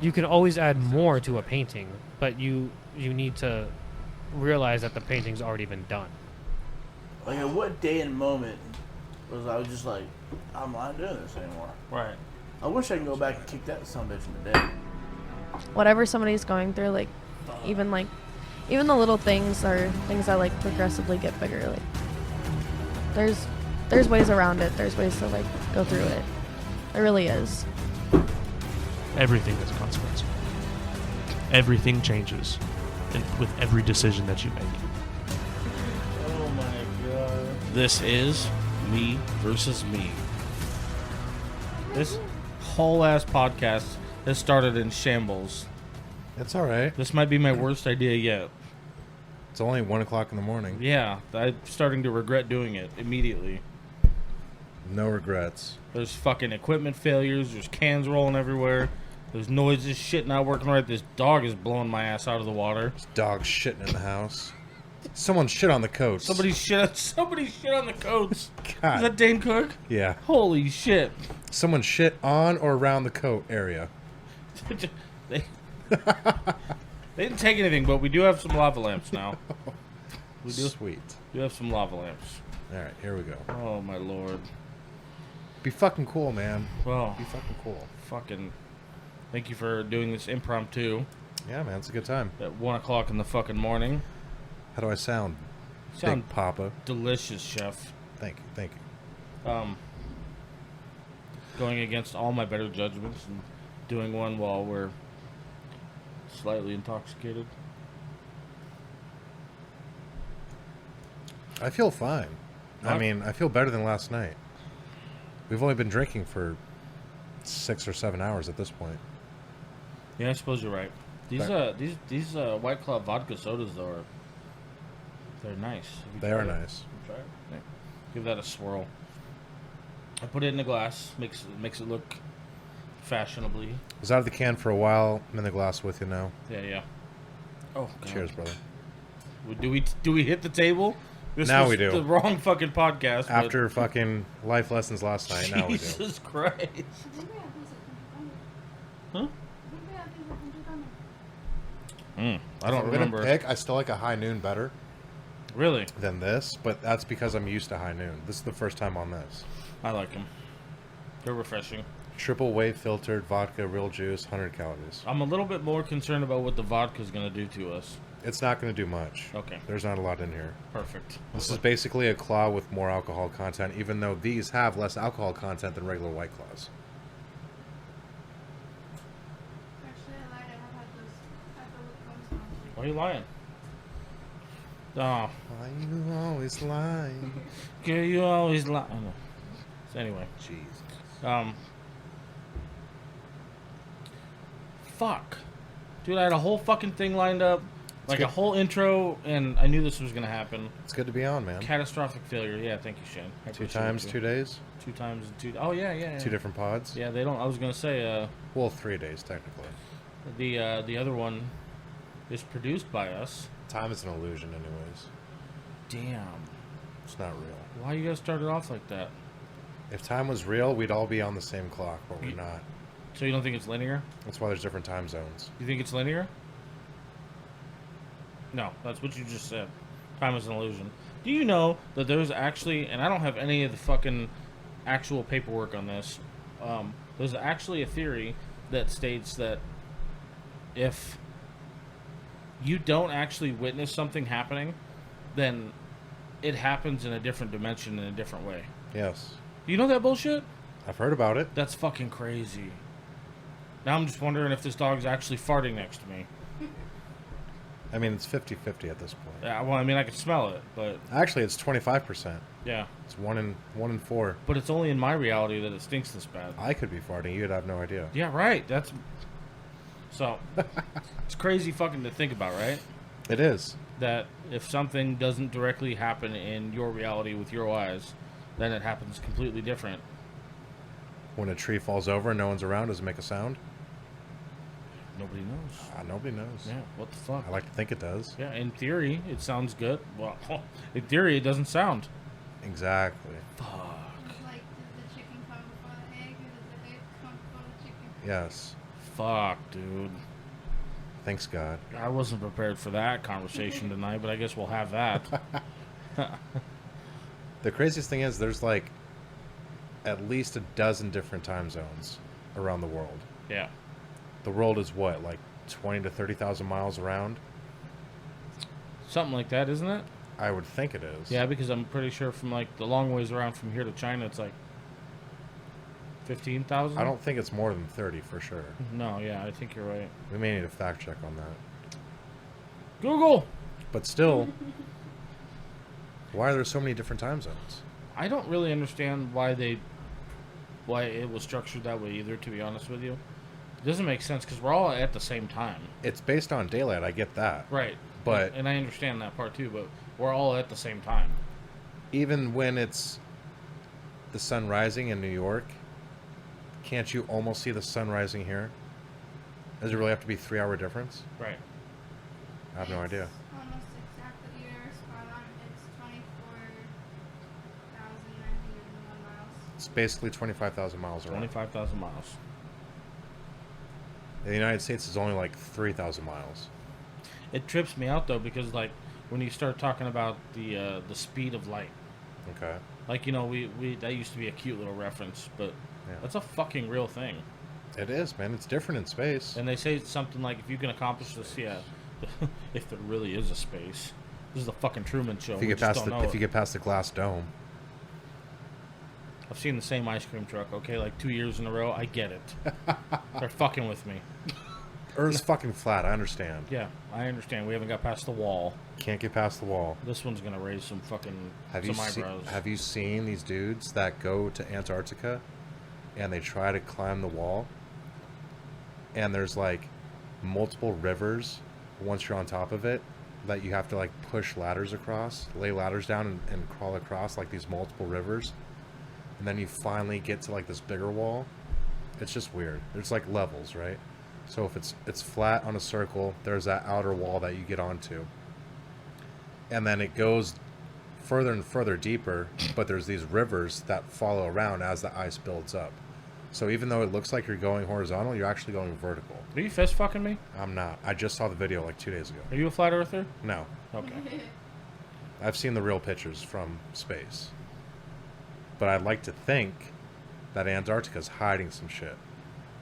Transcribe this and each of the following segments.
you can always add more to a painting, but you need to realize that the painting's already been done. Like, at what day and moment was I just like, I'm not doing this anymore? Right. I wish I could go back and kick that son of a bitch in the day. Whatever somebody's going through, like, even the little things are things that like progressively get bigger. Like, there's ways around it. There's ways to like go through it. There really is. Everything has a consequence. Everything changes with every decision that you make. Oh my god. This is me versus me. This whole ass podcast has started in shambles. It's all right. This might be my worst idea yet. It's only 1 o'clock in the morning. Yeah, I'm starting to regret doing it immediately. No regrets. There's fucking equipment failures. There's cans rolling everywhere. There's noises, shit not working right. This dog is blowing my ass out of the water. There's dogs shitting in the house. Someone shit on the coats. Somebody shit on the coats. God. Is that Dane Cook? Yeah. Holy shit. Someone shit on or around the coat area. they didn't take anything, but we do have some lava lamps now. We do Sweet. have some lava lamps. All right, here we go. Oh my lord. Be fucking cool, man. Well, Be fucking cool. fucking thank you for doing this impromptu Yeah, man, it's a good time. at 1 o'clock in the fucking morning. How do I sound? Sound Big Papa. delicious, chef. Thank you. Going against all my better judgments and doing one while we're slightly intoxicated. I feel fine. I What? mean, I feel better than last night. We've only been drinking for 6 or 7 hours at this point. Yeah, I suppose you're right. These White Claw vodka sodas though they're nice. Have you They tried are it? nice. You try it? Yeah. Give that a swirl. I put it in a glass. Makes it look fashionably. I was out of the can for a while. I'm in the glass with you now. Yeah. Oh, God. Cheers, brother. Do we hit the table? This Now was we do. The wrong fucking podcast. but- After fucking life lessons last night, now we do. Jesus Christ. Huh? I don't If I'm remember. gonna pick, I still like a high noon better Really? than this, but that's because I'm used to high noon. This is the first time on this. I like them. They're refreshing. Triple wave filtered vodka, real juice, 100 calories. I'm a little bit more concerned about what the vodka's going to do to us. It's not going to do much. Okay. There's not a lot in here. Perfect. This is basically a claw with more alcohol content, even though these have less alcohol content than regular White Claws. Actually, I lied. I have had those. I have the lip balms on. Why are you lying? Oh, Why you always lying? girl, you always lie. I know. So anyway, Jesus. fuck. Dude, I had a whole fucking thing lined up. Like a good. whole intro, and I knew this was going to happen. It's good to be on, man. Catastrophic failure. Yeah, thank you, Shane. I 2 appreciate times, you. 2 days, 2 times and 2. Oh, yeah. 2 different pods. Yeah, they don't. I was going to say, Well, 3 days technically. the other one is produced by us. Time is an illusion, anyways. Damn. It's not real. Why you guys started off like that? If time was real, we'd all be on the same clock, but we're not. So you don't think it's linear? That's why there's different time zones. You think it's linear? No, that's what you just said. Time is an illusion. Do you know that there's actually, and I don't have any of the fucking actual paperwork on this, there's actually a theory that states that if you don't actually witness something happening, then it happens in a different dimension in a different way. Yes. You know that bullshit? I've heard about it. That's fucking crazy. Now I'm just wondering if this dog's actually farting next to me. I mean, it's 50-50 at this point. Yeah, well, I mean, I can smell it, but Actually, it's 25%. yeah. It's 1 in 4. But it's only in my reality that it stinks this bad. I could be farting. You'd have no idea. Yeah, right. That's so. It's crazy fucking to think about, right? It is. That if something doesn't directly happen in your reality with your eyes, then it happens completely different. When a tree falls over and no one's around, does it make a sound? Nobody knows. Nobody knows. Yeah. What the fuck? I like to think it does. Yeah. In theory, it sounds good. Well, in theory, it doesn't sound. Exactly. Fuck. It's like, did the chicken come before the egg, or did the egg come before the chicken? Yes. Fuck, dude. Thanks God. I wasn't prepared for that conversation tonight, but I guess we'll have that. The craziest thing is there's like at least a dozen different time zones around the world. Yeah. The world is what, like 20 to 30,000 miles around? Something like that, isn't it? I would think it is. Yeah, because I'm pretty sure from like the long ways around from here to China, it's like 15,000. I don't think it's more than 30 for sure. No, yeah, I think you're right. We may need a fact check on that. Google. But still, why are there so many different time zones? I don't really understand why it was structured that way either. To be honest with you, it doesn't make sense because we're all at the same time. It's based on daylight, I get that. Right. But and I understand that part too. But we're all at the same time. even when it's the sun rising in New York, can't you almost see the sun rising here? Does it really have to be 3-hour difference? Right. I have no idea. Almost exactly. You're spot on. It's 24,901 miles. It's basically 25,000 miles around. 25,000 miles. The United States is only like 3,000 miles. It trips me out though because like when you start talking about the speed of light, Okay. like you know we that used to be a cute little reference, but Yeah. that's a fucking real thing. It is, man. It's different in space. And they say something like if you can accomplish this, yeah, if there really is a space, this is the fucking Truman Show. If you we get just past don't the know if you it. get past the glass dome, I've seen the same ice cream truck. Okay, like 2 years in a row. I get it. They're fucking with me. Earth's fucking flat. I understand. Yeah, I understand. We haven't got past the wall. Can't get past the wall. This one's gonna raise some fucking Have you eyebrows. have you seen these dudes that go to Antarctica and they try to climb the wall? And there's like multiple rivers once you're on top of it that you have to like push ladders across, lay ladders down and crawl across like these multiple rivers. And then you finally get to like this bigger wall. It's just weird. There's like levels, right? So if it's flat on a circle, there's that outer wall that you get onto. And then it goes further and further deeper, but there's these rivers that follow around as the ice builds up. So even though it looks like you're going horizontal, you're actually going vertical. Are you fist fucking me? I'm not. I just saw the video like 2 days ago. Are you a flat earther? No. Okay. I've seen the real pictures from space. But I'd like to think that Antarctica's hiding some shit.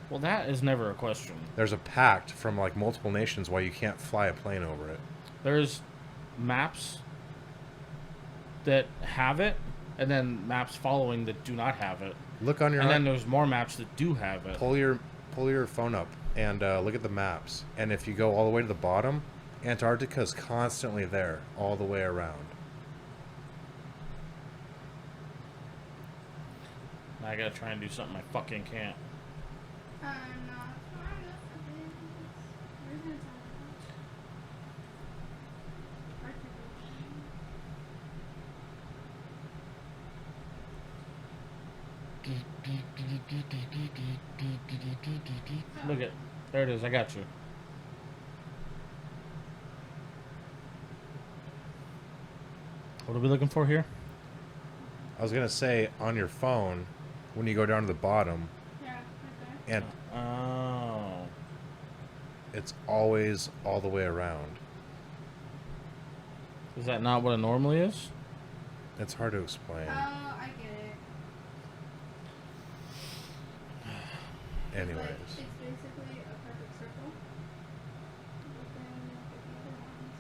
Well, that is never a question. There's a pact from like multiple nations why you can't fly a plane over it. There's maps that have it, and then maps following that do not have it. Look on your And then there's more maps that do have it. pull your phone up and look at the maps. And if you go all the way to the bottom, Antarctica is constantly there all the way around. I gotta try and do something I fucking can't. I'm not trying to forget. Where's Antarctica? Look at, there it is. I got you. What are we looking for here? I was gonna say on your phone, when you go down to the bottom, Yeah, right there. and Oh. it's always all the way around. Is that not what it normally is? It's hard to explain. Oh, I get it. Anyways, It's basically a perfect circle. But then look at the other ones.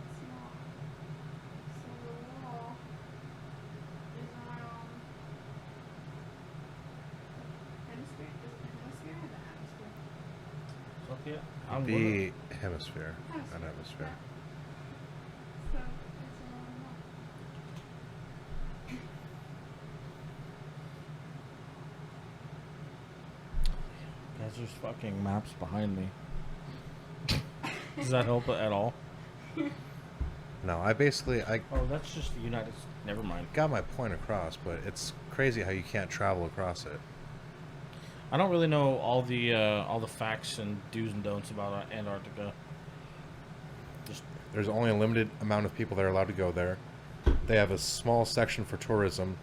It's not. So the wall is around the hemisphere. Is it the hemisphere or the atmosphere? Sophia? I'm be hemisphere, not Hemisphere. hemisphere. So it's around that. Guys, there's fucking maps behind me. Does that help at all? No, I Oh, that's just the United States. Never mind. got my point across, but it's crazy how you can't travel across it. I don't really know all the facts and do's and don'ts about Antarctica. Just There's only a limited amount of people that are allowed to go there. They have a small section for tourism,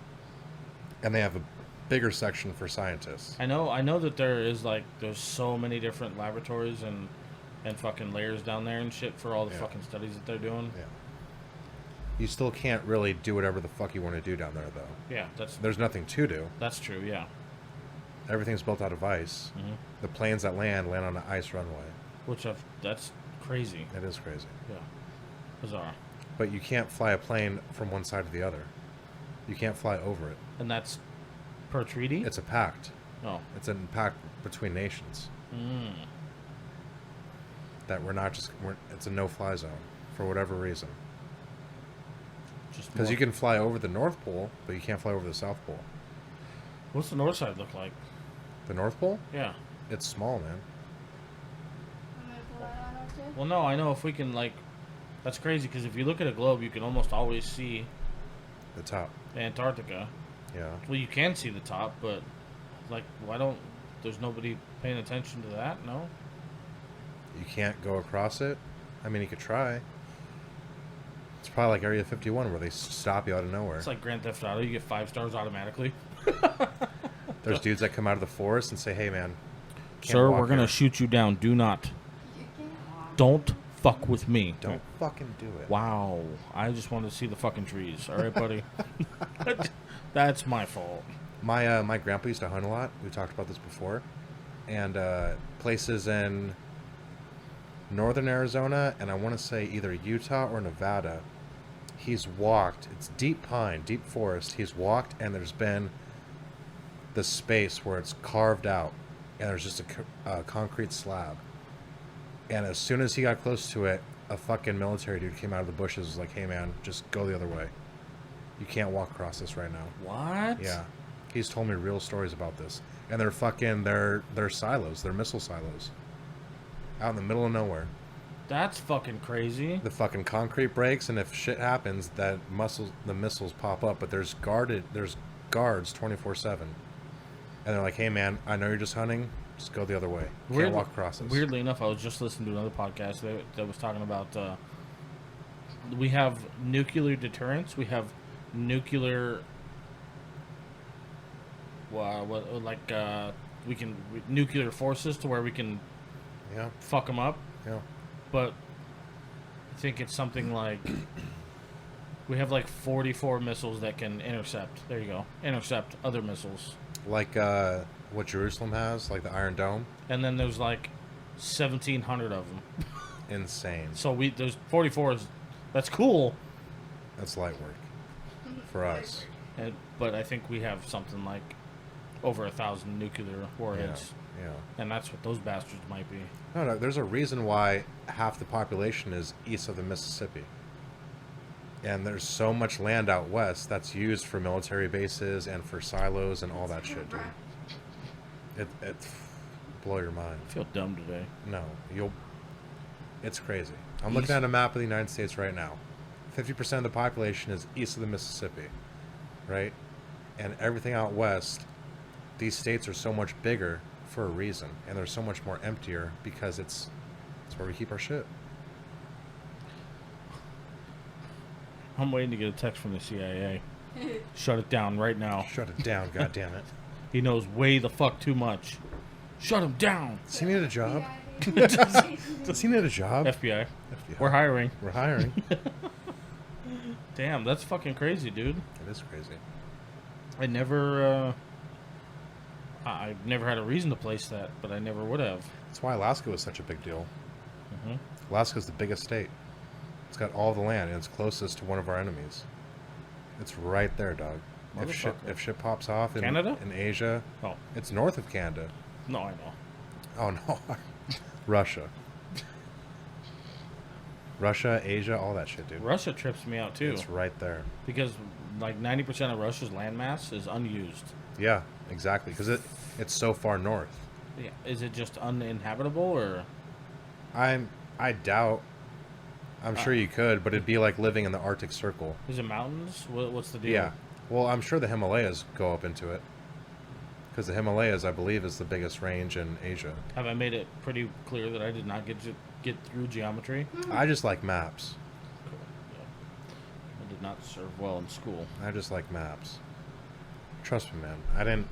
and they have a bigger section for scientists. I know that there's so many different laboratories and fucking layers down there and shit for all the Yeah. fucking studies that they're doing. Yeah. You still can't really do whatever the fuck you want to do down there, though. Yeah, There's nothing to do. that's true. Yeah. Everything's built out of ice. Hmm. The planes that land on an ice runway. That's crazy. It is crazy. Yeah. Bizarre. But you can't fly a plane from one side to the other. You can't fly over it. And that's per treaty. It's a pact. Oh. It's a pact between nations Mm. that it's a no-fly zone for whatever reason. Just Because you more- can fly over the North Pole, but you can't fly over the South Pole. What's the north side look like? The North Pole? Yeah. It's small, man. I'm gonna pull that out too. Well, no, I know if we can that's crazy because if you look at a globe, you can almost always see The top. Antarctica. Yeah. Well, you can see the top, but there's nobody paying attention to that? No. You can't go across it. I mean, you could try. It's probably like Area 51 where they stop you out of nowhere. It's like Grand Theft Auto. You get 5 stars automatically. There's dudes that come out of the forest and say, "Hey, man, can't Sir, walk we're gonna here." shoot you down. Do not. You can't. Don't fuck with me. Don't fucking do it." Wow. I just wanted to see the fucking trees. All right, buddy. That's my fault. My grandpa used to hunt a lot. We talked about this before, and places in northern Arizona and I want to say either Utah or Nevada. He's walked. It's deep pine, deep forest. He's walked, and there's been the space where it's carved out, and there's just a concrete slab. And as soon as he got close to it, a fucking military dude came out of the bushes. Was like, "Hey, man, just go the other way. You can't walk across this right now." What? Yeah, he's told me real stories about this, and they're silos, they're missile silos, out in the middle of nowhere. That's fucking crazy. The fucking concrete breaks, and if shit happens, the missiles pop up. But there's guards 24/7, and they're like, "Hey, man, I know you're just hunting. Just go the other way. You can't walk across this." Weirdly enough, I was just listening to another podcast that was talking about we have nuclear deterrence. We have nuclear. Nuclear forces to where we can Yeah, fuck them up. yeah. But I think it's something like we have like 44 missiles that can intercept. There you go, intercept other missiles. Like what Jerusalem has, like the Iron Dome. And then there's like 1,700 of them. Insane. So there's 44. That's cool. That's light work for us. But I think we have something like over 1,000 nuclear warheads, Yeah. and that's what those bastards might be. No, there's a reason why half the population is east of the Mississippi. And there's so much land out west that's used for military bases and for silos and all that shit, dude. It blow your mind. I feel dumb today. No, it's crazy. I'm looking at a map of the United States right now. 50% of the population is east of the Mississippi, right? And everything out west, these states are so much bigger for a reason, and they're so much more emptier because it's where we keep our shit. I'm waiting to get a text from the CIA. Shut it down right now. Shut it down, goddammit. He knows way the fuck too much. Shut him down. Does he need a job? Yeah, Does he need a job? FBI. FBI. We're hiring. We're hiring. Damn, that's fucking crazy, dude. It is crazy. I never had a reason to place that, but I never would have. That's why Alaska was such a big deal. Mhm. Alaska's the biggest state. It's got all the land, and it's closest to one of our enemies. It's right there, dog. Motherfucker. If shit pops off in Canada? in Asia, Oh, it's north of Canada. no, I know. Oh no, Russia, Asia, all that shit, dude. Russia trips me out too, It's right there. because like 90% of Russia's landmass is unused. Yeah, exactly. Because it's so far north. Yeah, is it just uninhabitable or? I doubt. I'm sure you could, but it'd be like living in the Arctic Circle. Is it mountains? What's the deal? Yeah. Well, I'm sure the Himalayas go up into it. Because the Himalayas, I believe, is the biggest range in Asia. Have I made it pretty clear that I did not get through geometry? I just like maps. Cool. Yeah. I did not serve well in school. I just like maps. Trust me, man. I didn't.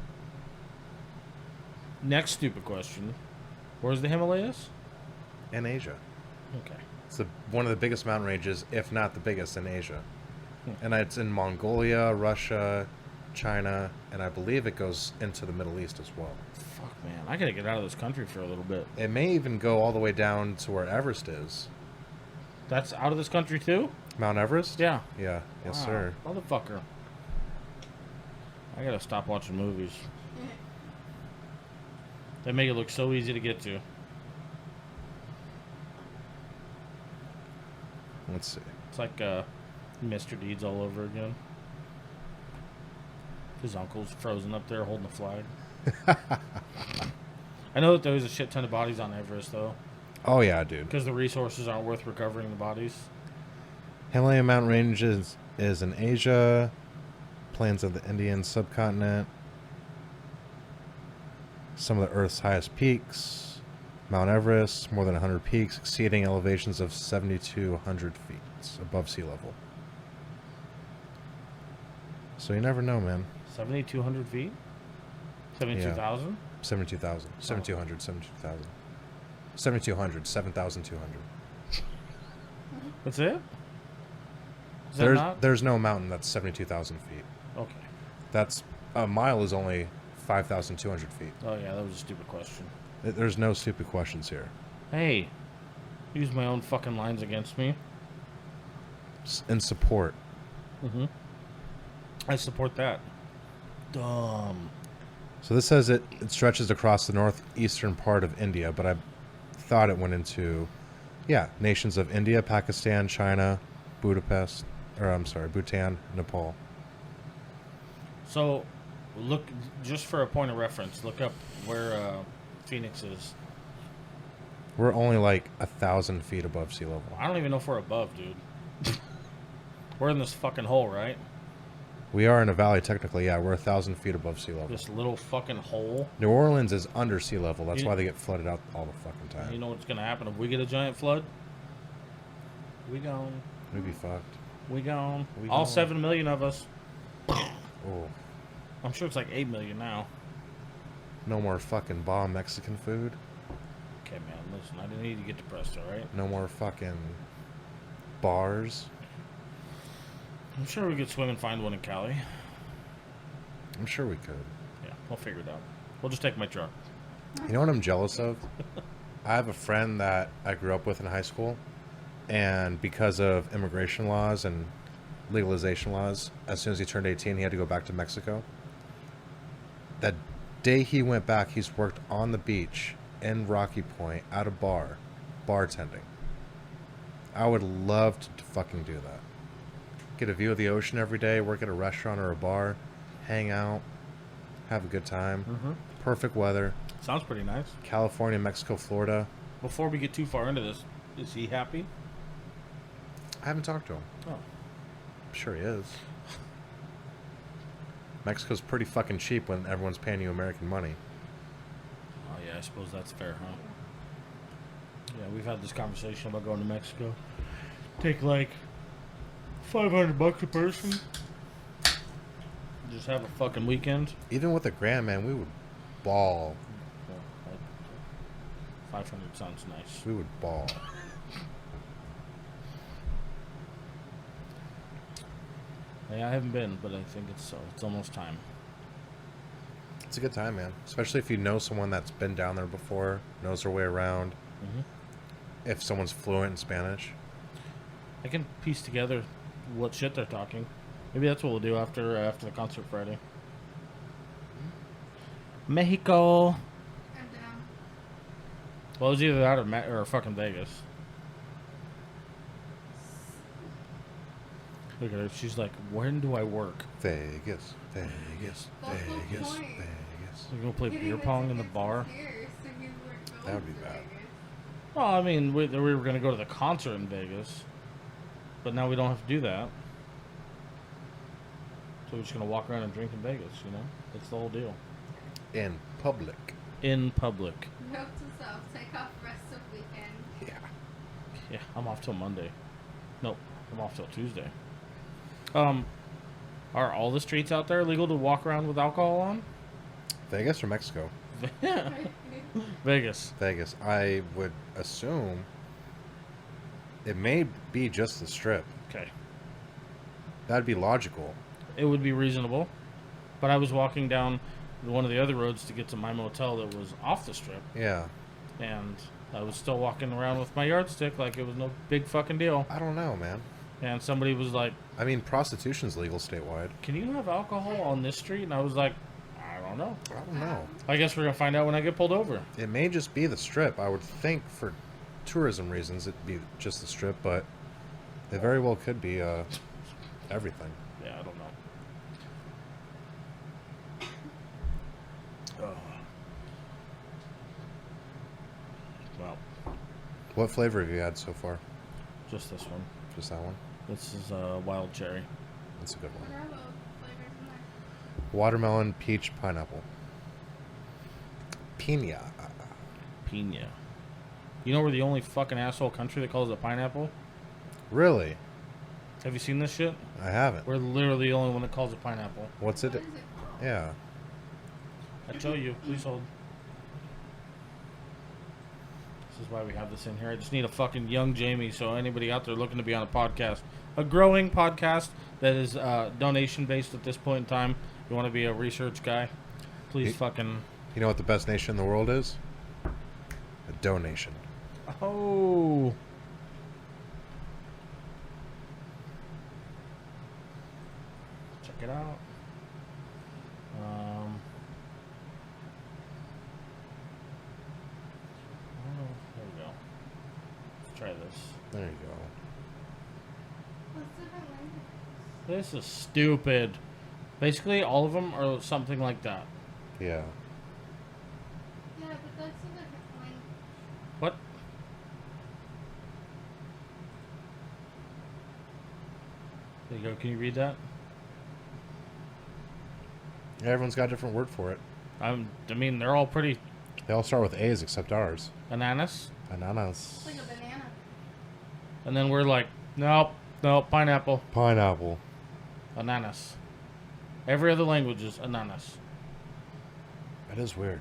Next stupid question. Where's the Himalayas? In Asia. Okay. It's one of the biggest mountain ranges, if not the biggest, in Asia. Hmm. And it's in Mongolia, Russia, China, and I believe it goes into the Middle East as well. Fuck, man. I gotta get out of this country for a little bit. It may even go all the way down to where Everest is. That's out of this country too? Mount Everest? Yeah. Yeah. Yes, Wow. sir. Motherfucker. I gotta stop watching movies. They make it look so easy to get to. Let's see. It's like Mr. Deeds all over again. His uncle's frozen up there holding the flag. I know that there's a shit ton of bodies on Everest, though, Oh, yeah, dude. because the resources aren't worth recovering the bodies. Himalayan mountain ranges is in Asia. Plains of the Indian subcontinent. Some of the Earth's highest peaks. Mount Everest, more than 100 peaks, exceeding elevations of 7,200 feet above sea level. So you never know, man. 7,200 feet? 72,000? 72,000. 7,200, 72,000. 7,200, 7,200. That's it? Is that not? There's no mountain that's 72,000 feet. Okay. That's a mile is only 5,200 feet. Oh, yeah, that was a stupid question. There's no stupid questions here. Hey, use my own fucking lines against me. In support. Mm-hmm. I support that. Dumb. So this says it stretches across the northeastern part of India, but I thought it went into, nations of India, Pakistan, China, Bhutan, Nepal. So, look, just for a point of reference, look up where Phoenix is. We're only like 1,000 feet above sea level. I don't even know if we're above, dude. We're in this fucking hole, right? We are in a valley, technically, yeah. We're 1,000 feet above sea level. This little fucking hole. New Orleans is under sea level. That's You- why they get flooded out all the fucking time. You know what's gonna happen if we get a giant flood? We gone. We'd be fucked. We gone. We All gone. 7 million of us. Oh, I'm sure it's like 8 million now. no more fucking bomb Mexican food. Okay, man, listen, I didn't need to get depressed, alright? No more fucking bars. I'm sure we could swim and find one in Cali. I'm sure we could. Yeah, we'll figure it out. We'll just take my truck. You know what I'm jealous of? I have a friend that I grew up with in high school, and because of immigration laws and legalization laws, as soon as he turned 18, he had to go back to Mexico. That day he went back, he's worked on the beach in Rocky Point at a bar, bartending. I would love to fucking do that. Get a view of the ocean every day, work at a restaurant or a bar, hang out, have a good time. Mm-hmm. Perfect weather. Sounds pretty nice. California, Mexico, Florida. Before we get too far into this, is he happy? I haven't talked to him. Oh. I'm sure he is. Mexico's pretty fucking cheap when everyone's paying you American money. Oh, yeah, I suppose that's fair, huh? Yeah, we've had this conversation about going to Mexico. Take like $500 a person. Just have a fucking weekend. Even with a grand, man, we would ball. Well, 500 sounds nice. We would ball. Yeah, I haven't been, but I think it's almost time. It's a good time, man. Especially if you know someone that's been down there before, knows their way around. Mm-hmm. If someone's fluent in Spanish. I can piece together what shit they're talking. Maybe that's what we'll do after the concert Friday. Mexico. I'm down. Well, it was either that or fucking Vegas. Look at her. She's like, when do I work? Vegas, Vegas, That's the Vegas, point. Vegas. We're going to play Getting beer the pong in the tickets bar. was here, so you weren't going That would be to bad. Vegas. Well, I mean, we were going to go to the concert in Vegas. But now we don't have to do that. So we're just going to walk around and drink in Vegas, you know? That's the whole deal. In public. In public. Note to self, take off rest of weekend. Yeah. Yeah, I'm off till Monday. Nope, I'm off till Tuesday. Are all the streets out there legal to walk around with alcohol on? Vegas or Mexico? Vegas. Vegas. I would assume it may be just the strip. Okay. That'd be logical. It would be reasonable. But I was walking down one of the other roads to get to my motel that was off the strip, Yeah. and I was still walking around with my yardstick like it was no big fucking deal. I don't know, man. And somebody was like, I mean, prostitution's legal statewide. "Can you have alcohol on this street?" And I was like, "I don't know. I don't know. I guess we're gonna find out when I get pulled over." It may just be the strip. I would think for tourism reasons it'd be just the strip, but it very well could be everything. Yeah, I don't know. Well, What flavor have you had so far? just this one. Just that one? This is wild cherry. That's a good one. What are those flavors in there? Watermelon, peach, pineapple. Pina. Pina. You know we're the only fucking asshole country that calls it pineapple? Really? Have you seen this shit? I haven't. We're literally the only one that calls it pineapple. What's it? What is it called? Yeah. I tell you, please hold. This is why we have this in here. I just need a fucking young Jamie, so anybody out there looking to be on a podcast, a growing podcast that is donation based at this point in time. You want to be a research guy? Please Ye- fucking. You know what the best nation in the world is? A donation. Oh. Check it out. Oh, there we go. Let's try this. There you go. What's different languages? This is stupid. Basically, all of them are something like that. Yeah. Yeah, but that's a different language. What? There you go. Can you read that? Everyone's got a different word for it. I mean, they're all pretty They all start with A's except ours. ananas. Ananas. It's like a banana. And then we're like, nope, pineapple, Pineapple. ananas. Every other language is ananas. That is weird.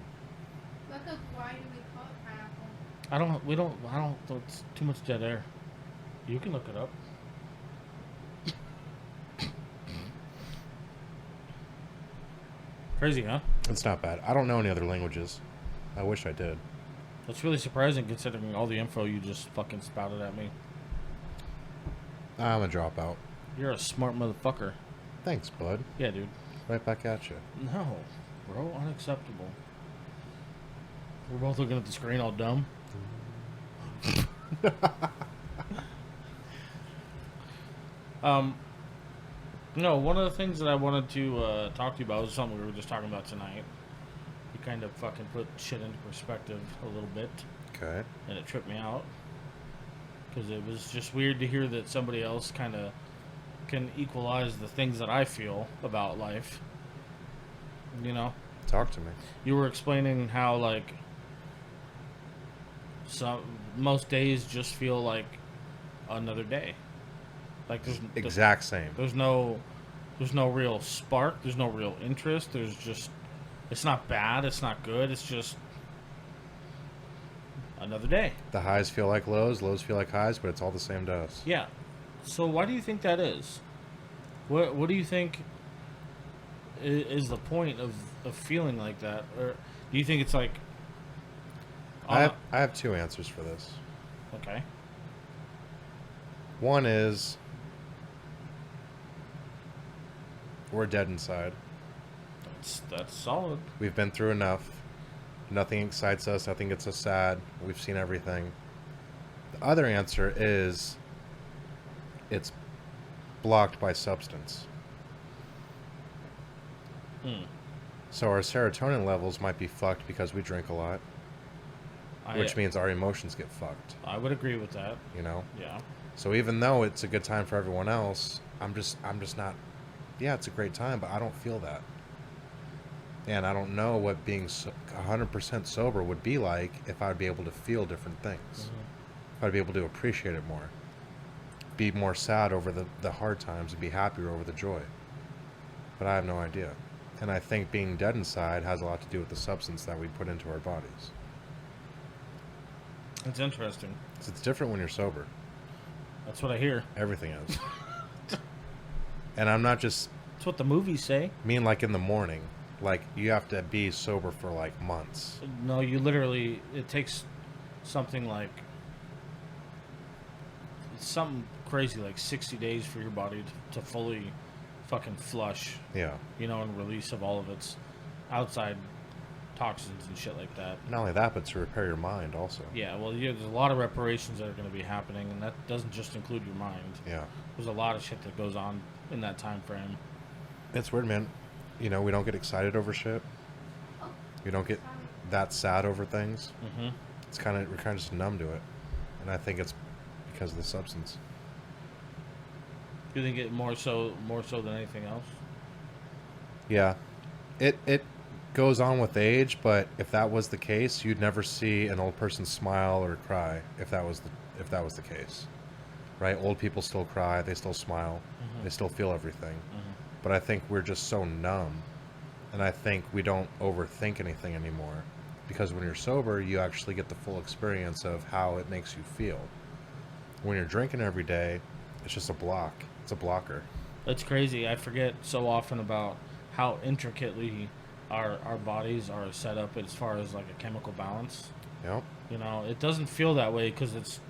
What the? Why do we call it pineapple? I don't, it's too much dead air. You can look it up. Crazy, huh? It's not bad. I don't know any other languages. I wish I did. That's really surprising considering all the info you just fucking spouted at me. I'm a dropout. You're a smart motherfucker. Thanks, bud. Yeah, dude. Right back at you. No, bro, unacceptable. We're both looking at the screen all dumb. No, one of the things that I wanted to talk to you about was something we were just talking about tonight. You kind of fucking put shit into perspective a little bit, Okay. and it tripped me out. Because it was just weird to hear that somebody else kind of can equalize the things that I feel about life. You know? Talk to me. You were explaining how, like, most days just feel like another day. Like Exact same. there's no real spark. There's no real interest. There's just, it's not bad. It's not good. It's just another day. The highs feel like lows, lows feel like highs, but it's all the same to us. Yeah. So why do you think that is? What do you think is the point of feeling like that? Or do you think it's like... I have two answers for this. Okay. One is we're dead inside. That's solid. We've been through enough. Nothing excites us. Nothing gets us sad. We've seen everything. The other answer is it's blocked by substance. So our serotonin levels might be fucked because we drink a lot, which means our emotions get fucked, I would agree with that. you know? Yeah. So even though it's a good time for everyone else, I'm just not. Yeah, it's a great time, but I don't feel that, and I don't know what being 100% sober would be like if I'd be able to feel different things. If I'd be able to appreciate it more, be more sad over the hard times, and be happier over the joy. but I have no idea. And I think being dead inside has a lot to do with the substance that we put into our bodies. It's interesting. 'Cause it's different when you're sober. That's what I hear. Everything is. And I'm not just That's what the movies say. mean like in the morning. Like, you have to be sober for like months. No, you literally. It takes something like. It's something crazy like 60 days for your body to fully fucking flush, Yeah. you know, and release of all of its outside toxins and shit like that. Not only that, but to repair your mind also. Yeah, well, there's a lot of reparations that are going to be happening, and that doesn't just include your mind. Yeah. There's a lot of shit that goes on in that time frame. It's weird, man. You know, we don't get excited over shit. We don't get that sad over things. Mm-hmm. It's kind of, we're kind of just numb to it. And I think it's because of the substance. You think it more so than anything else? Yeah. It goes on with age, but if that was the case, you'd never see an old person smile or cry if that was the case. Right? Old people still cry, they still smile, they still feel everything. But I think we're just so numb, and I think we don't overthink anything anymore, because when you're sober, you actually get the full experience of how it makes you feel. When you're drinking every day, it's just a block. It's a blocker. It's crazy. I forget so often about how intricately our bodies are set up as far as like a chemical balance. Yep. You know, it doesn't feel that way because it's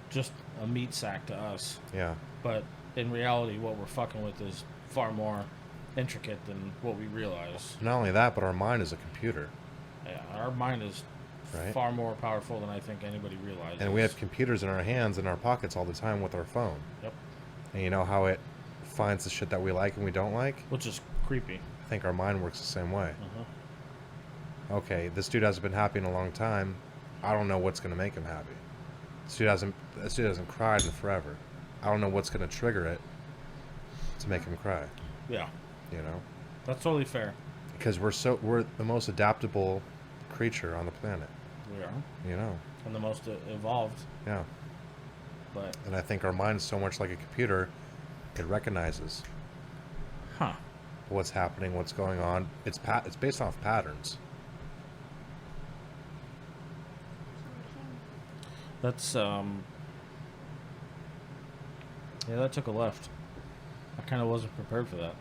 just a meat sack to us. Yeah. But in reality, what we're fucking with is far more intricate than what we realize. Not only that, but our mind is a computer. Yeah, our mind is Right. far more powerful than I think anybody realizes. And we have computers in our hands, in our pockets all the time with our phone. Yep. And you know how it finds the shit that we like and we don't like? Which is creepy. I think our mind works the same way. Uh-huh. Okay, this dude hasn't been happy in a long time. I don't know what's going to make him happy. This dude hasn't cried in forever. I don't know what's going to trigger it to make him cry, Yeah, you know? that's totally fair. Because we're the most adaptable creature on the planet, We are. you know? And the most evolved. Yeah. But, And I think our mind is so much like a computer, it recognizes huh. what's happening, what's going on. It's based off patterns. That's, yeah, that took a left. I kind of wasn't prepared for that.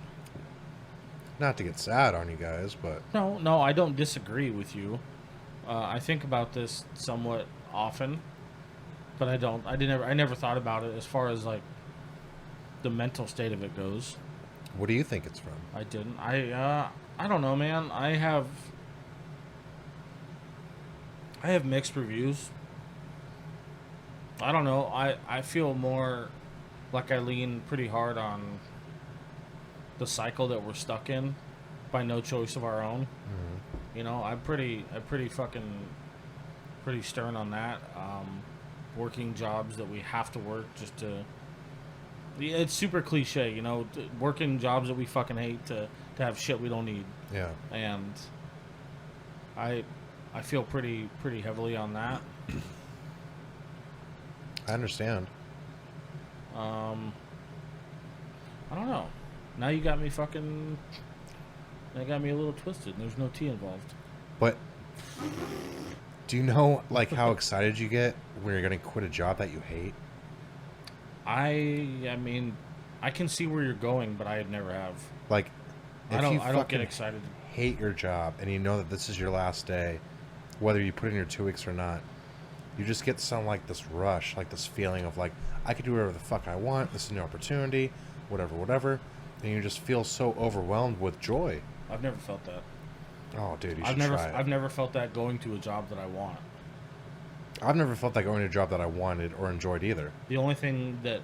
Not to get sad on you guys, but No, I don't disagree with you. I think about this somewhat often, but I never thought about it as far as like the mental state of it goes. what do you think it's from? I didn't. I don't know, man. I have mixed reviews. I don't know. I feel more like I lean pretty hard on the cycle that we're stuck in by no choice of our own. You know, I'm pretty stern on that. Working jobs that we have to work just to. Yeah, it's super cliche, you know, working jobs that we fucking hate to have shit we don't need, Yeah. and I feel pretty heavily on that. I understand. I don't know. Now you got me a little twisted. There's no tea involved. But do you know like how excited you get when you're going to quit a job that you hate? I mean, I can see where you're going, but I never have. Like, if I you don't get fucking excited. hate your job and you know that this is your last day, whether you put in your 2 weeks or not, you just get some like this rush, like this feeling of like, I could do whatever the fuck I want. This is a new opportunity, whatever. And you just feel so overwhelmed with joy. I've never felt that. Oh, dude, you I've should never try it. I've never felt that going to a job that I want. I've never felt like going to a job that I wanted or enjoyed either. The only thing that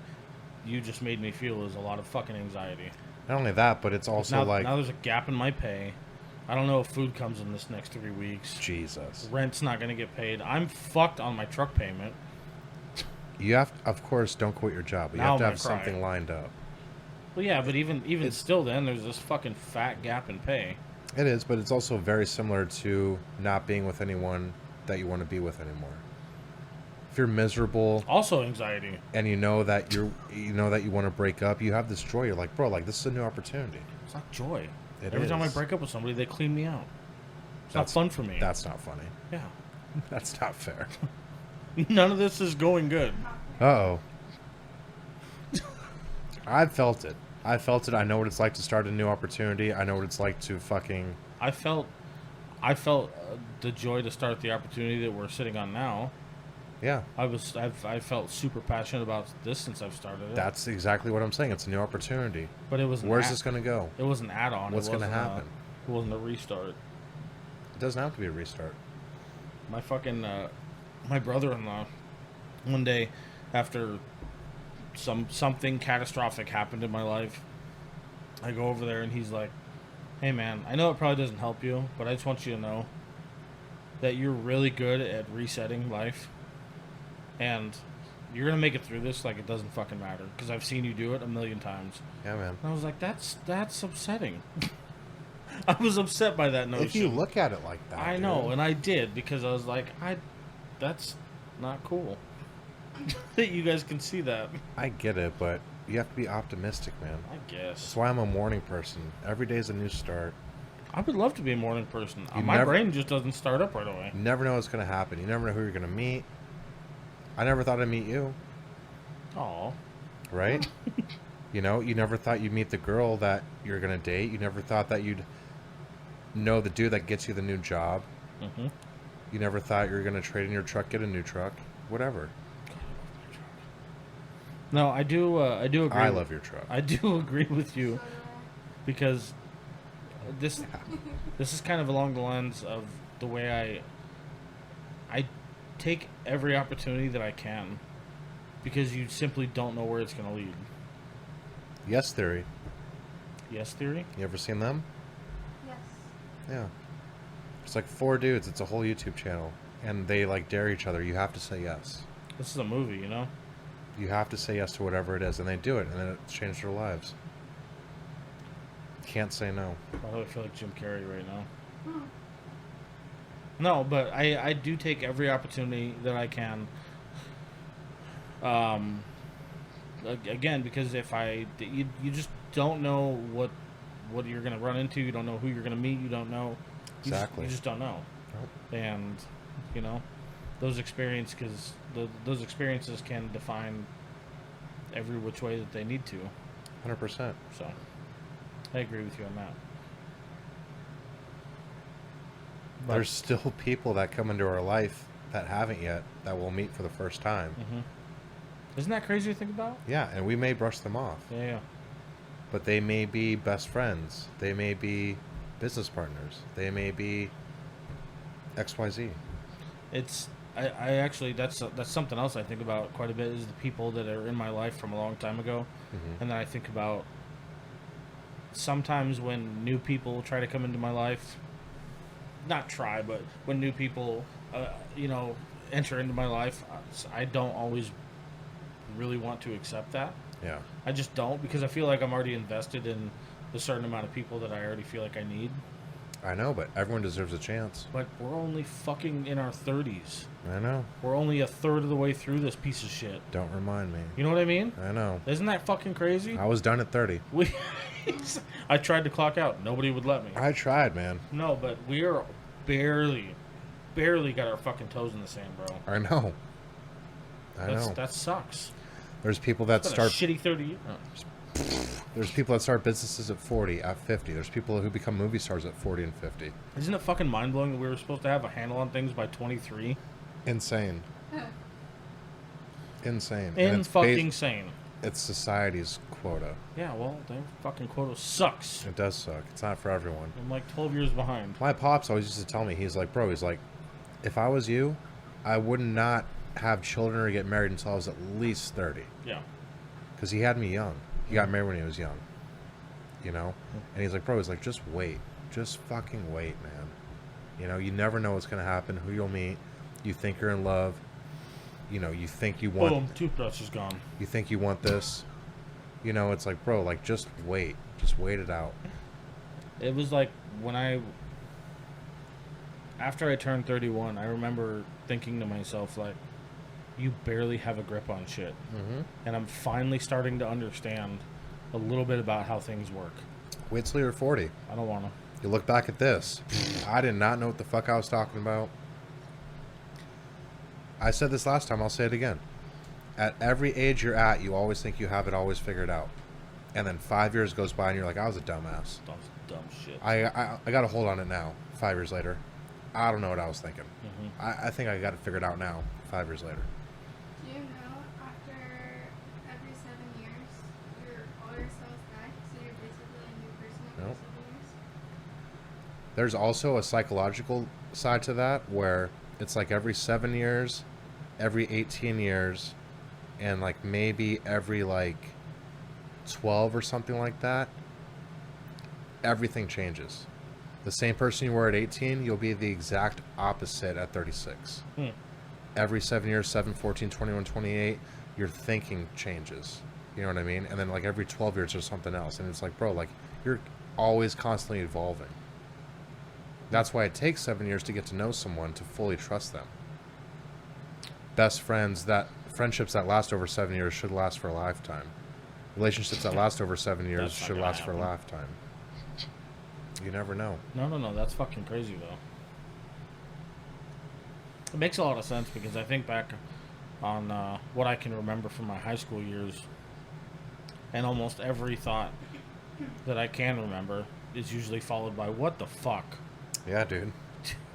you just made me feel is a lot of fucking anxiety. Not only that, but it's also now, like, now there's a gap in my pay. I don't know if food comes in this next 3 weeks. Jesus. Rent's not going to get paid. I'm fucked on my truck payment. You have, of course, don't quit your job, but you Now have to I'm have gonna cry. something lined up. Well, yeah, but even still, then there's this fucking fat gap in pay. It is, but it's also very similar to not being with anyone that you want to be with anymore. If you're miserable Also, anxiety. and you know that you want to break up, you have this joy. You're like, bro, like this is a new opportunity. It's not joy. It Every time I is. break up with somebody, they clean me out. It's not That's- fun for me. That's not funny. Yeah. That's not fair. None of this is going good. Uh-oh. I've felt it. I felt it. I know what it's like to start a new opportunity. I know what it's like to fucking... I felt the joy to start the opportunity that we're sitting on now. Yeah. I felt super passionate about this since I've started it. That's exactly what I'm saying. It's a new opportunity. But it was Where's this going to go? It was an add-on. What's It going to wasn't happen? It wasn't a restart. It doesn't have to be a restart. My fucking my brother-in-law, one day after something catastrophic happened in my life, I go over there and he's like, "Hey man, I know it probably doesn't help you, but I just want you to know that you're really good at resetting life, and you're gonna make it through this like it doesn't fucking matter, because I've seen you do it a million times." Yeah, man. And I was like, that's upsetting. I was upset by that notion. If you look at it like that, I know, and I did, because I was like, that's not cool. That you guys can see that. I get it, but you have to be optimistic, man. I guess. That's why I'm a morning person. Every day's a new start. I would love to be a morning person. You My never- brain just doesn't start up right away. You never know what's going to happen. You never know who you're going to meet. I never thought I'd meet you, Oh, right? You know, you never thought you'd meet the girl that you're going to date. You never thought that you'd know the dude that gets you the new job. mm-hmm. You never thought you were going to trade in your truck, get a new truck, whatever. No, I do agree. I love your truck. I do agree with you, So do because this is kind of along the lines of the way I take every opportunity that I can, because you simply don't know where it's going to lead. Yes Theory. Yes theory? You ever seen them? I. Yes. Yeah. It's like 4 dudes. It's a whole YouTube channel. And they like dare each other. You have to say yes. This is a movie, you know? You have to say yes to whatever it is. And they do it. And then it's changed their lives. Can't say no. I really feel like Jim Carrey right now. Hmm. No, but I do take every opportunity that I can. Again, because if you just don't know what you're gonna run into. You don't know who you're gonna meet. You don't know. Exactly. You just don't know. Nope. And you know, those experiences can define every which way that they need to. 100%. So, I agree with you on that. But- There's still people that come into our life that haven't yet that we'll meet for the first time. Mhm. Isn't that crazy to think about? Yeah, and we may brush them off. Yeah. But they may be best friends. They may be business partners. They may be XYZ. It's I actually that's something else I think about quite a bit, is the people that are in my life from a long time ago, Mhm. and then I think about sometimes when new people try to come into my life, not try, but when new people enter into my life, I don't always really want to accept that. Yeah. I just don't, because I feel like I'm already invested in the certain amount of people that I already feel like I need. I know, but everyone deserves a chance. But we're only fucking in our 30s. I know. We're only a third of the way through this piece of shit. Don't remind me. You know what I mean? I know. Isn't that fucking crazy? I was done at 30. We, I tried to clock out. Nobody would let me. I tried, man. No, but we are barely got our fucking toes in the sand, bro. I know. I know. That sucks. There's people that It's been a start. shitty 30 years. There's people that start businesses at 40, at 50. There's people who become movie stars at 40 and 50. Isn't it fucking mind blowing that we were supposed to have a handle on things by 23? Insane. Insane. And In it's fucking sane. It's society's quota. Yeah, well, their fucking quota sucks. It does suck. It's not for everyone. I'm like 12 years behind. My pops always used to tell me, he's like, bro, he's like, if I was you, I would not have children or get married until I was at least 30. Yeah. Because he had me young. He got married when he was young. You know? And he's like, bro, he's like, just wait. Just fucking wait, man. You know, you never know what's going to happen, who you'll meet. You think you're in love. You know, you think you want... Boom, toothbrush is gone. You think you want this. You know, it's like, bro, like, just wait. Just wait it out. It was like when after I turned 31, I remember thinking to myself, like, you barely have a grip on shit. Mm-hmm. And I'm finally starting to understand a little bit about how things work. Wait till you're 40. I don't want to. You look back at this. I did not know what the fuck I was talking about. I said this last time, I'll say it again. At every age you're at, you always think you have it always figured out. And then 5 years goes by and you're like, I was a dumbass. Dumb shit. I got a hold on it now, 5 years later. I don't know what I was thinking. Mm-hmm. I think I got it figured out now, 5 years later. Do you know after every 7 years, all your cells die? So you're basically a new person after Nope. 7 years? There's also a psychological side to that where it's like every 7 years, every 18 years, and like maybe every like 12 or something like that, everything changes. The same person you were at 18, you'll be the exact opposite at 36. Hmm. Every 7 years, 7, 14, 21, 28, your thinking changes. You know what I mean? And then like every 12 years there's something else. And it's like, bro, like you're always constantly evolving. That's why it takes 7 years to get to know someone, to fully trust them. Best friends, friendships that last over 7 years should last for a lifetime. Relationships that last over 7 years That's not should gonna last for a happen. lifetime. You never know. No. That's fucking crazy, though. It makes a lot of sense because I think back on what I can remember from my high school years, and almost every thought that I can remember is usually followed by, what the fuck? Yeah, dude.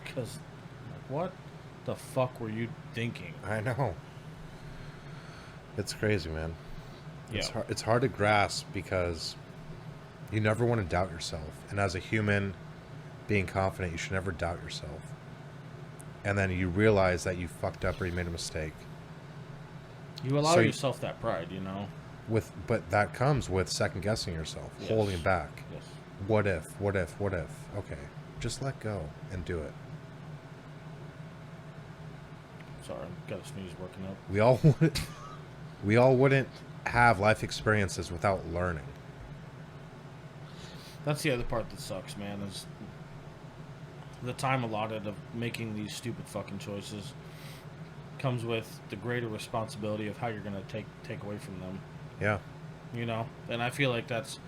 Because, what the fuck were you thinking? I know. It's crazy, man. Yeah. It's hard to grasp because you never want to doubt yourself. And as a human being confident, you should never doubt yourself. And then you realize that you fucked up or you made a mistake. You allow So yourself that pride, you know? But that comes with second guessing yourself, Yes. holding back. Yes. What if? Okay. Just let go and do it. Sorry, got a sneeze working up. We all wouldn't have life experiences without learning. That's the other part that sucks, man, is the time allotted of making these stupid fucking choices comes with the greater responsibility of how you're going to take away from them, Yeah. you know? And I feel like that's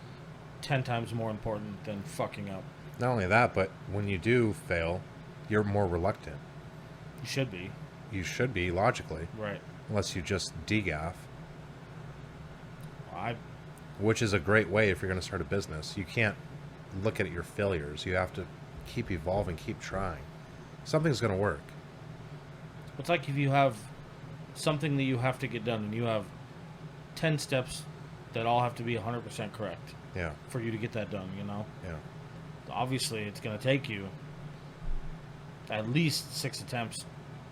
10 times more important than fucking up. Not only that, but when you do fail, you're more reluctant. You should be. You should be, logically, Right. unless you just degaff, I which is a great way if you're going to start a business. You can't look at your failures. You have to keep evolving, keep trying. Something's going to work. It's like if you have something that you have to get done and you have 10 steps that all have to be 100% correct Yeah, for you to get that done, you know? yeah. Obviously, it's going to take you at least 6 attempts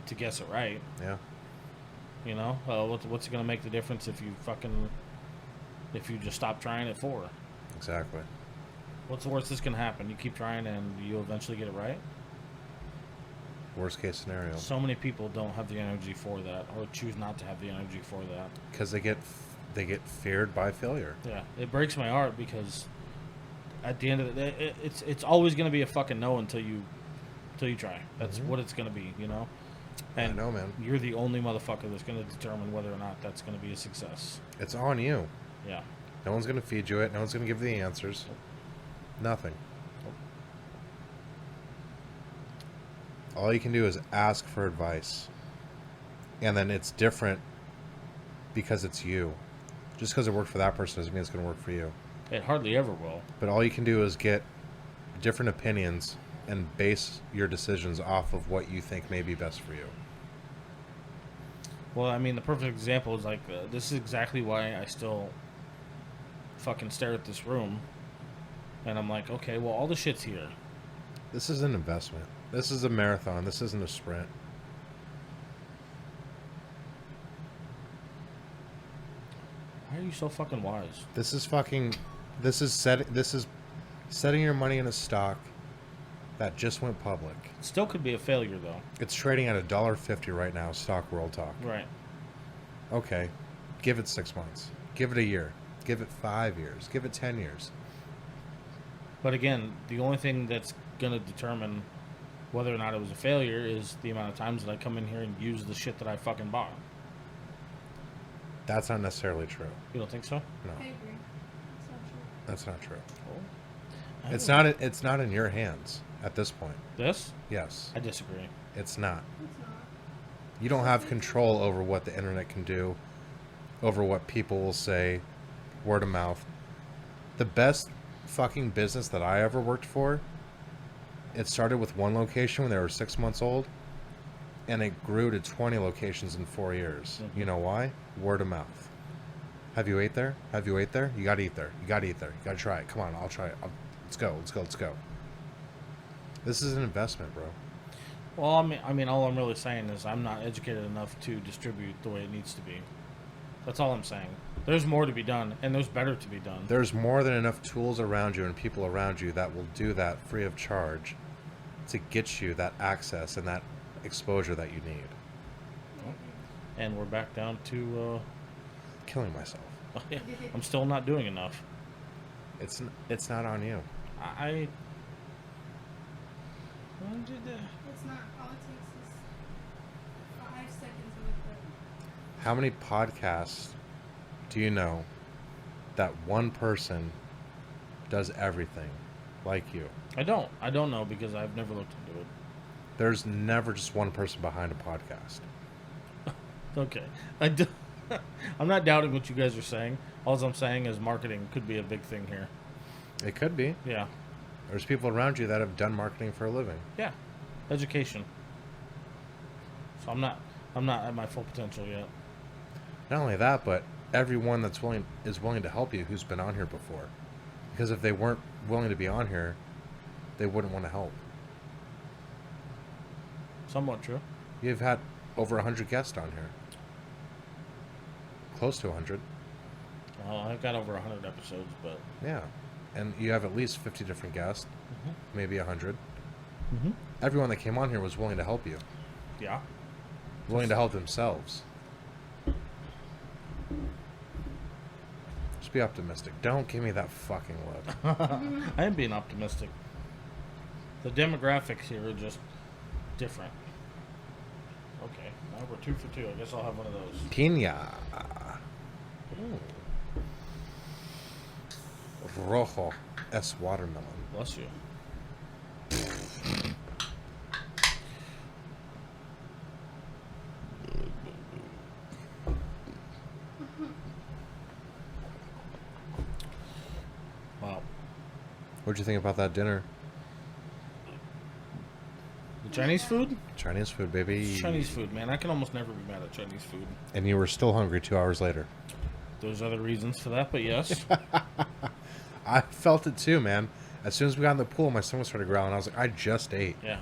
to guess it right, Yeah, you know? What's it going to make the difference if you just stop trying at 4? exactly. What's the worst that's going to happen? You keep trying and you eventually get it right? Worst case scenario. So many people don't have the energy for that or choose not to have the energy for that. Because they get feared by failure. Yeah, it breaks my heart because at the end of the day, it's always going to be a fucking no until you try. That's what it's going to be, you know? And I know, man. you're the only motherfucker that's going to determine whether or not that's going to be a success. It's on you. Yeah. No one's going to feed you it. No one's going to give you the answers. Nothing. All you can do is ask for advice. And then it's different because it's you. Just because it worked for that person doesn't mean it's going to work for you. It hardly ever will. But all you can do is get different opinions and base your decisions off of what you think may be best for you. Well, I mean, the perfect example is like, this is exactly why I still fucking stare at this room. And I'm like, okay, well, all the shit's here. This is an investment. This is a marathon. This isn't a sprint. Why are you so fucking wise? This is setting your money in a stock that just went public. It still could be a failure, though. It's trading at $1.50 right now, Stock World Talk. Right. Okay, give it 6 months. Give it a year. Give it 5 years. Give it 10 years. But again, the only thing that's going to determine whether or not it was a failure is the amount of times that I come in here and use the shit that I fucking bought. That's not necessarily true. You don't think so? No, I agree. It's not true. that's not true. It's not. It's not in your hands at this point. This? Yes, I disagree. it's not. It's not. You don't have control over what the internet can do, over what people will say, word of mouth. The best fucking business that I ever worked for, it started with one location when they were 6 months old, and it grew to 20 locations in 4 years. Mhm. You know why? Word of mouth. Have you ate there? Have you ate there? You gotta eat there. You gotta eat there. You gotta try it. Come on, I'll try it. Let's go. Let's go. Let's go. This is an investment, bro. Well, I mean, all I'm really saying is I'm not educated enough to distribute the way it needs to be. That's all I'm saying. There's more to be done, and there's better to be done. There's more than enough tools around you and people around you that will do that free of charge to get you that access and that exposure that you need. And we're back down to, Killing myself. I'm still not doing enough. It's not on you. I It's not. All it takes is 5 seconds of a clip. How many podcasts do you know that one person does everything like you? I don't know because I've never looked into it. There's never just one person behind a podcast. Okay. I'm not doubting what you guys are saying. All I'm saying is marketing could be a big thing here. It could be. Yeah. There's people around you that have done marketing for a living. Yeah. Education. So I'm not at my full potential yet. Not only that, but everyone that's willing to help you who's been on here before. Because if they weren't willing to be on here, they wouldn't want to help. Somewhat true. You've had over 100 guests on here. Close to 100. Well, I've got over 100 episodes, but Yeah. And you have at least 50 different guests, maybe 100. Mhm. Everyone that came on here was willing to help you, yeah. willing to help themselves. Just be optimistic. Don't give me that fucking look. I am being optimistic. The demographics here are just different. Okay, now we're 2 for 2. I guess I'll have one of those. Pina. Rojo es watermelon. Bless you. Wow. What'd you think about that dinner? The Chinese food? Chinese food, baby. It's Chinese food, man. I can almost never be mad at Chinese food. And you were still hungry 2 hours later. There's other reasons for that, but yes. I felt it too, man. As soon as we got in the pool, my stomach started growling. I was like, I just ate. Yeah.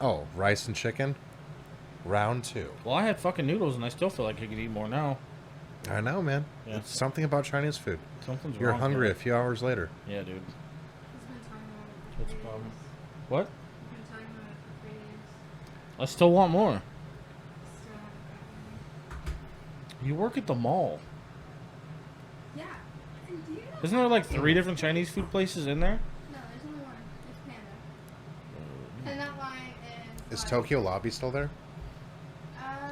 Oh, rice and chicken? Round 2. Well, I had fucking noodles, and I still feel like I could eat more now. I know, man. Yeah. It's something about Chinese food. Something's You're wrong hungry here. a few hours later. Yeah, dude. He's been talking about it for What's the 3 problem? days. What? He's been talking about it for 3 days. I still want more. Still haven't gotten any. You work at the mall. Yeah. And do you know? Isn't there like 3 different Chinese food places in there? No, there's only one. It's Panda. And that line is. Is like, Tokyo Lobby still there?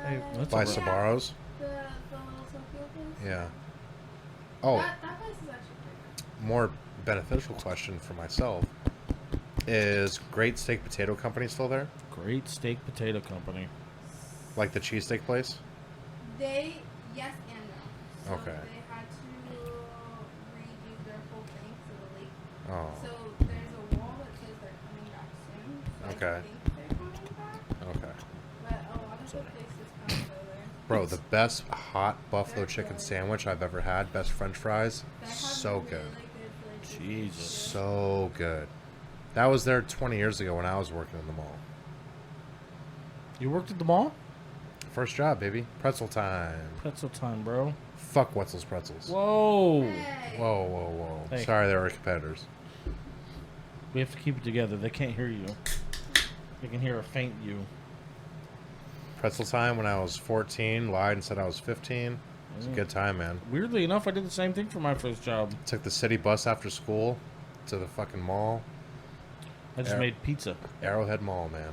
Hey, that's By a bit- Sabaros? The little Tokyo place. Yeah. Oh, That place is actually pretty good. more beneficial question for myself. Is Great Steak Potato Company still there? Great Steak Potato Company. Like the cheesesteak place? They, yes and no. So Okay. They had to redo their whole thing to the lake. Oh, So there's a wall that says they're coming back soon. So Okay. I think they're coming back. okay. But a lot of the places kind of go there. Bro, the best hot buffalo chicken sandwich I've ever had, best french fries, They have so really good. good flavors. Jesus. So good. That was there 20 years ago when I was working in the mall. You worked at the mall? First job, baby. Pretzel time. Pretzel time, bro. Fuck Wetzel's Pretzels. Whoa. Hey. Whoa, whoa, whoa. Hey. Sorry, they were competitors. We have to keep it together. They can't hear you. They can hear a faint you. Pretzel time when I was 14, lied and said I was 15. It was a good time, man. Weirdly enough, I did the same thing for my first job. Took the city bus after school to the fucking mall. I just Yeah. made pizza. Arrowhead Mall, man.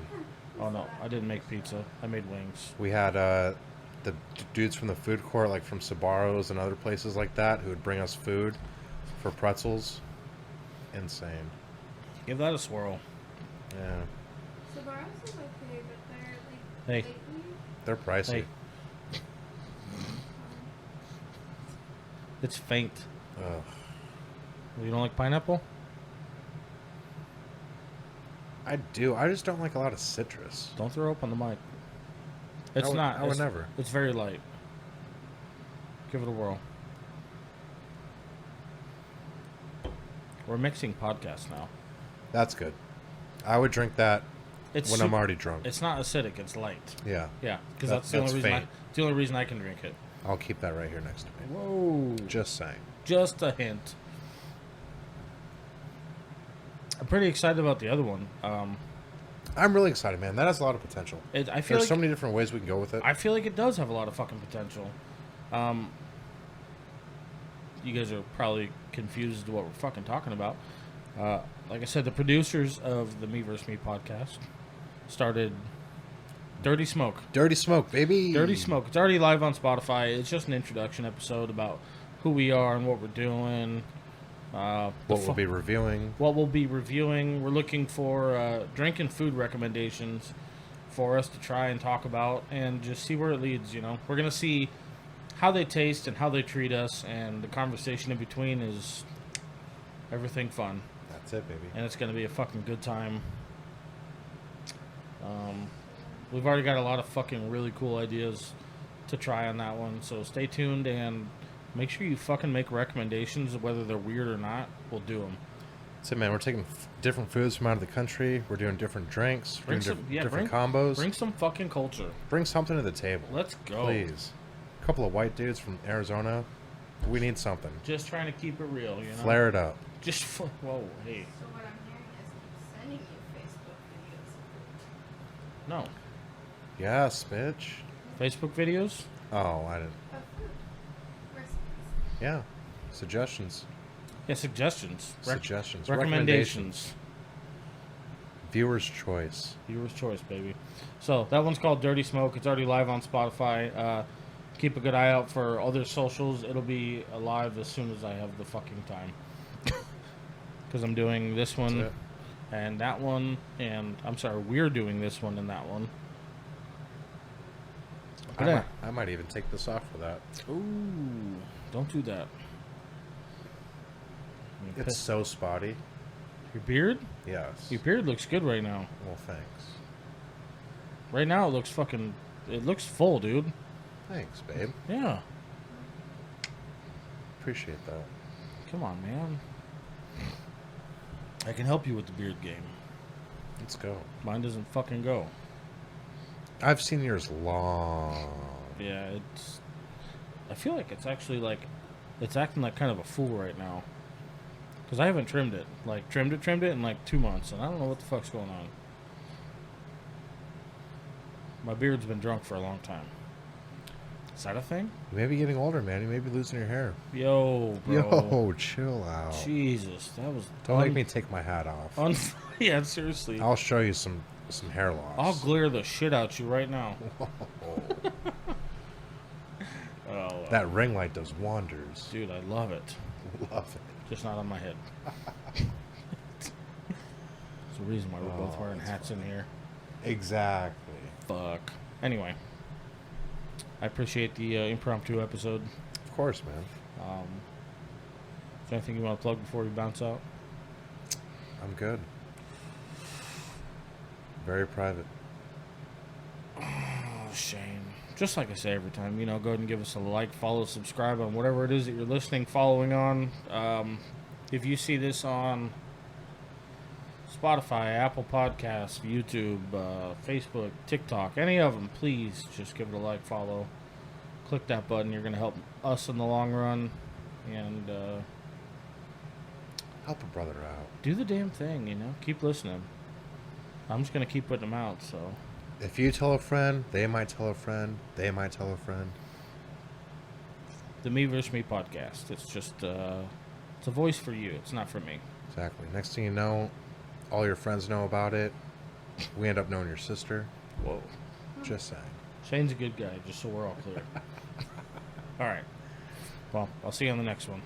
Oh no, I didn't make pizza. I made wings. We had the dudes from the food court, like from Sabaros and other places like that, who would bring us food for pretzels. insane. Give that a swirl. Yeah, Sbarro's is okay, but they're like Hey. lately. they're pricey. Hey. It's faint. Ugh. You don't like pineapple? I do. I just don't like a lot of citrus. Don't throw up on the mic. It's would- not. I would it's, never. It's very light. Give it a whirl. We're mixing podcasts now. That's good. I would drink that It's when I'm sup- already drunk. It's not acidic. It's light. Yeah, Yeah, because That- that's the only that's reason. faint. It's the only reason I can drink it. I'll keep that right here next to me. Whoa! Just saying. Just a hint. I'm pretty excited about the other one. I'm really excited, man. That has a lot of potential. I feel There's like so many different ways we can go with it. I feel like it does have a lot of fucking potential. You guys are probably confused as to what we're fucking talking about. Like I said, the producers of the Me vs. Me podcast started Dirty Smoke. Dirty Smoke, baby. Dirty Smoke. It's already live on Spotify. It's just an introduction episode about who we are and what we're doing. What we'll be reviewing. What we'll be reviewing. We're looking for drink and food recommendations for us to try and talk about and just see where it leads, you know. We're going to see how they taste and how they treat us, and the conversation in between is everything fun. That's it, baby. And it's going to be a fucking good time. We've already got a lot of fucking really cool ideas to try on that one, so stay tuned and make sure you fucking make recommendations, whether they're weird or not. We'll do them. So, man, we're taking different foods from out of the country. We're doing different drinks. We're doing different combos. Bring some fucking culture. Bring something to the table. Let's go. Please. A couple of white dudes from Arizona. We need something. Just trying to keep it real, you know? Flare it up. Just, whoa, hey. So what I'm hearing is keep sending you Facebook videos No. Yes, bitch. Facebook videos? Oh, I didn't. of food recipes. Yeah. Suggestions. Yeah, suggestions. Suggestions. Recommendations. Viewer's choice. Viewer's choice, baby. So that one's called Dirty Smoke. It's already live on Spotify. Keep a good eye out for other socials. It'll be live as soon as I have the fucking time. Because I'm doing this one That's it. and that one, and I'm sorry, we're doing this one and that one. I might even take this off for that. Ooh, don't do that. It's so spotty. Your beard? Yes. Your beard looks good right now. Well, thanks. Right now it looks fucking. It looks full, dude. Thanks, babe. Yeah. Appreciate that. Come on, man. I can help you with the beard game. Let's go. Mine doesn't fucking go. I've seen yours long. Yeah, it's. I feel like it's actually like. It's acting like kind of a fool right now. Because I haven't trimmed it. Like, trimmed it in like 2 months, and I don't know what the fuck's going on. My beard's been drunk for a long time. Is that a thing? You may be getting older, man. You may be losing your hair. Yo, bro. Yo, chill out. Jesus, that was. Don't make me take my hat off. Yeah, seriously. I'll show you some hair loss. I'll glare the shit out you right now. Oh, That ring light does wonders. dude, I love it. Love it. Just not on my head. There's a reason why we're both Oh, wearing that's hats in here. Exactly. Fuck. Anyway, I appreciate the impromptu episode. Of course, man. Is there anything you want to plug before we bounce out? I'm good. Very private. Oh, Shane. Just like I say every time, you know, go ahead and give us a like, follow, subscribe on whatever it is that you're listening, following on. If you see this on Spotify, Apple Podcasts, YouTube, Facebook, TikTok, any of them, please just give it a like, follow. Click that button. You're going to help us in the long run. And Help a brother out. do the damn thing, you know. Keep listening. I'm just going to keep putting them out, so... If you tell a friend, they might tell a friend, they might tell a friend. The Me vs. Me podcast. It's just, it's a voice for you. It's not for me. Exactly. Next thing you know, all your friends know about it. We end up knowing your sister. Whoa. Just saying. Shane's a good guy, just so we're all clear. All right. Well, I'll see you on the next one.